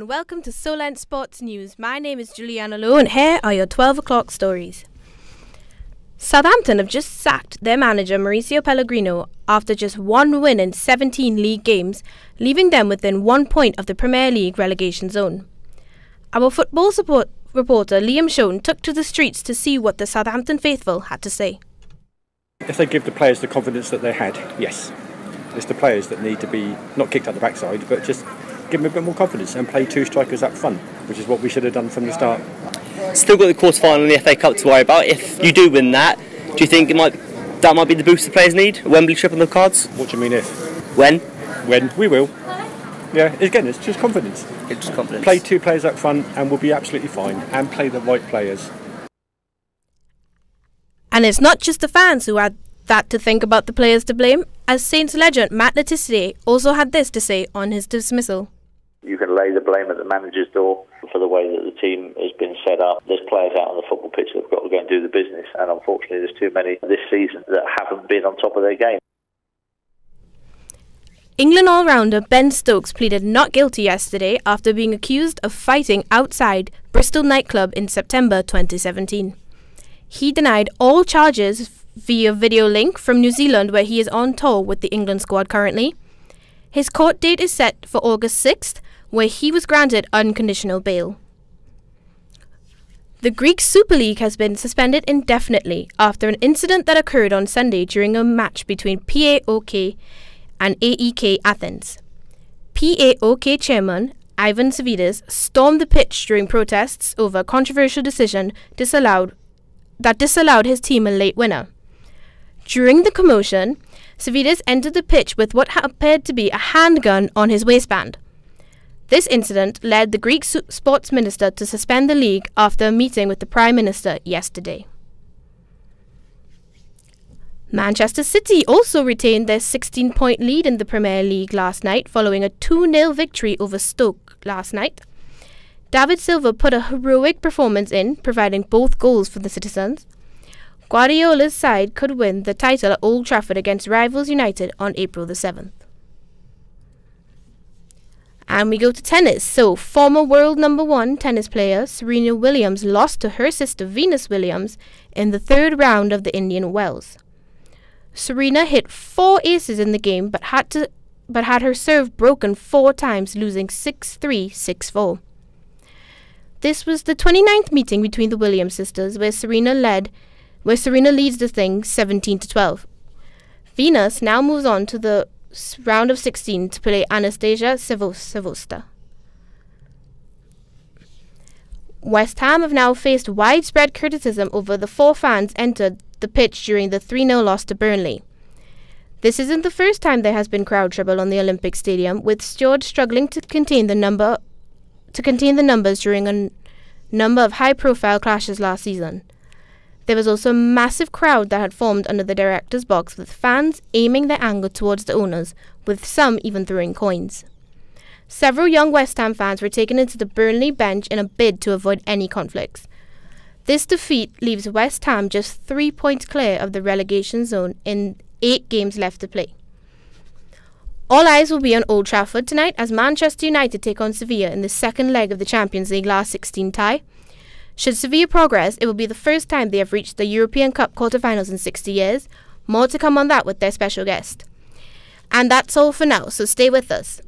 and welcome to Solent Sports News. My name is Juliana Lowe and here are your 12 o'clock stories. Southampton have just sacked their manager Mauricio Pellegrino after just one win in 17 league games, leaving them within 1 point of the Premier League relegation zone. Our football reporter Liam Shone took to the streets to see what the Southampton faithful had to say. If they give the players the confidence that they had, yes. It's the players that need to be not kicked out the backside, but just give them a bit more confidence and play two strikers up front, which is what we should have done from the start. Still got the quarter-final in the FA Cup to worry about. If you do win that, do you think that might be the boost the players need? A Wembley trip on the cards? What do you mean if? When? When. We will. Yeah, again, it's just confidence. It's just confidence. Play two players up front and we'll be absolutely fine, and play the right players. And it's not just the fans who had that to think about the players to blame, as Saints legend Matt Le Tissier also had this to say on his dismissal. You can lay the blame at the manager's door for the way that the team has been set up. There's players out on the football pitch that have got to go and do the business, and unfortunately there's too many this season that haven't been on top of their game. England all-rounder Ben Stokes pleaded not guilty yesterday after being accused of fighting outside Bristol nightclub in September 2017. He denied all charges via video link from New Zealand, where he is on tour with the England squad currently. His court date is set for August 6th, where he was granted unconditional bail. The Greek Super League has been suspended indefinitely after an incident that occurred on Sunday during a match between PAOK and AEK Athens. PAOK chairman Ivan Savides stormed the pitch during protests over a controversial decision that disallowed his team a late winner. During the commotion, Savides entered the pitch with what appeared to be a handgun on his waistband. This incident led the Greek sports minister to suspend the league after a meeting with the Prime Minister yesterday. Manchester City also retained their 16-point lead in the Premier League last night following a 2-0 victory over Stoke last night. David Silva put a heroic performance in, providing both goals for the citizens. Guardiola's side could win the title at Old Trafford against rivals United on April the 7th. And we go to tennis. So, former world #1 tennis player Serena Williams lost to her sister Venus Williams in the third round of the Indian Wells. Serena hit 4 aces in the game but had her serve broken 4 times, losing 6-3, 6-4. This was the 29th meeting between the Williams sisters, where Serena leads the thing 17-12. Venus now moves on to the round of 16 to play Anastasia Savosta. West Ham have now faced widespread criticism over the 4 fans entered the pitch during the 3-0 loss to Burnley. This isn't the first time there has been crowd trouble on the Olympic Stadium, with stewards struggling to contain the numbers during a number of high-profile clashes last season. There was also a massive crowd that had formed under the director's box, with fans aiming their anger towards the owners, with some even throwing coins. Several young West Ham fans were taken into the Burnley bench in a bid to avoid any conflicts. This defeat leaves West Ham just 3 points clear of the relegation zone in 8 games left to play. All eyes will be on Old Trafford tonight as Manchester United take on Sevilla in the second leg of the Champions League last 16 tie. Should Sevilla progress, it will be the first time they have reached the European Cup quarterfinals in 60 years. More to come on that with their special guest. And that's all for now, so stay with us.